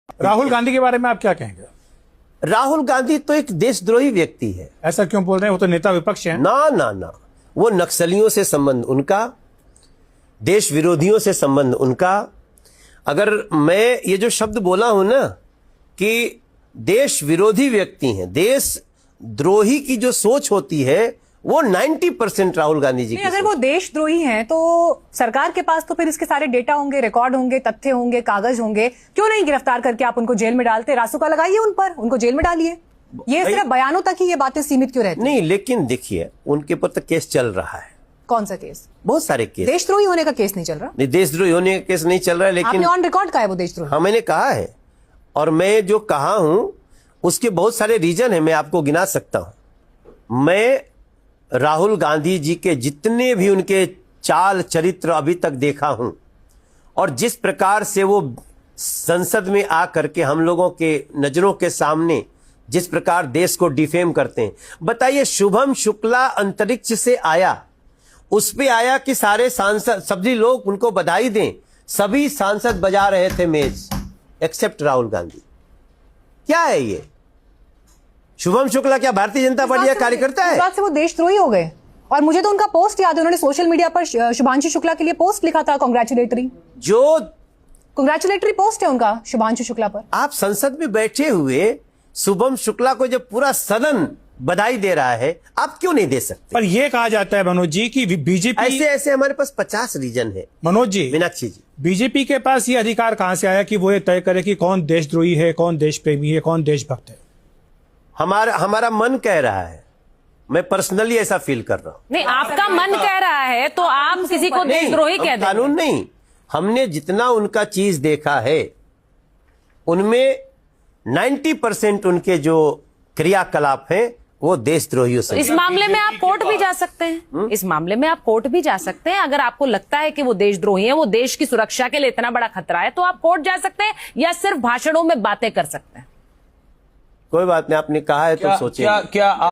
राहुल गांधी के बारे में आप क्या कहेंगे? राहुल गांधी तो एक देशद्रोही व्यक्ति है। ऐसा क्यों बोल रहे हैं? वो तो नेता विपक्ष हैं। ना ना ना, वो नक्सलियों से संबंध उनका, देश विरोधियों से संबंध उनका। अगर मैं ये जो शब्द बोला हूं ना कि देश विरोधी व्यक्ति हैं, देश द्रोही की जो सोच होती है वो 90% राहुल गांधी जी की। अगर वो देशद्रोही हैं तो सरकार के पास तो फिर इसके सारे डेटा होंगे, रिकॉर्ड होंगे, तथ्य होंगे, कागज होंगे। क्यों नहीं गिरफ्तार करके आप उनको जेल में डालते? रासुका लगाइए उन पर, उनको जेल में डालिए। ये सिर्फ बयानों तक ही ये बातें सीमित क्यों रहती? नहीं, लेकिन देखिए उनके ऊपर तो केस चल रहा है। कौन सा केस? बहुत सारे केस। देशद्रोही होने का केस नहीं चल रहा। नहीं, देशद्रोही होने का केस नहीं चल रहा है, लेकिन आपने ऑन रिकॉर्ड कहा है वो देशद्रोही। हाँ, मैंने कहा है, और मैं जो कहा हूं उसके बहुत सारे रीजन है, मैं आपको गिना सकता हूं। मैं राहुल गांधी जी के जितने भी उनके चाल चरित्र अभी तक देखा हूं, और जिस प्रकार से वो संसद में आकर के हम लोगों के नजरों के सामने जिस प्रकार देश को डिफेम करते हैं। बताइए, शुभम शुक्ला अंतरिक्ष से आया, उस पे आया कि सारे सांसद, सभी लोग उनको बधाई दें, सभी सांसद बजा रहे थे मेज, एक्सेप्ट राहुल गांधी। क्या है ये? शुभम शुक्ला क्या भारतीय जनता पार्टी का कार्यकर्ता है? इस बात से वो देशद्रोही हो गए। और मुझे तो उनका पोस्ट याद है, उन्होंने सोशल मीडिया पर शुभांशु शुक्ला के लिए पोस्ट लिखा था, कांग्रेचुलेटरी पोस्ट है उनका शुभांशु शुक्ला पर। आप संसद में बैठे हुए शुभम शुक्ला को जब पूरा सदन बधाई दे रहा है, आप क्यों नहीं दे सकते? पर यह कहा जाता है मनोज जी की बीजेपी, ऐसे हमारे पास 50 रीजन है। मनोज जी, मीनाक्षी जी, बीजेपी के पास ये अधिकार कहां से आया कि वो ये तय करे कि कौन देशद्रोही है, कौन देश प्रेमी है, कौन देशभक्त है? हमारा मन कह रहा है। मैं पर्सनली ऐसा फील कर रहा हूं। नहीं, आपका मन कह रहा है तो आप किसी को देशद्रोही कह दें? कानून नहीं, हमने जितना उनका चीज देखा है उनमें 90% उनके जो क्रियाकलाप हैं वो देशद्रोहियों से। इस मामले में आप कोर्ट भी जा सकते हैं। इस मामले में आप कोर्ट भी जा सकते हैं। अगर आपको लगता है कि वो देशद्रोही है, वो देश की सुरक्षा के लिए इतना बड़ा खतरा है, तो आप कोर्ट जा सकते हैं, या सिर्फ भाषणों में बातें कर सकते हैं। कोई बात नहीं, आपने कहा है तो सोचिए। क्या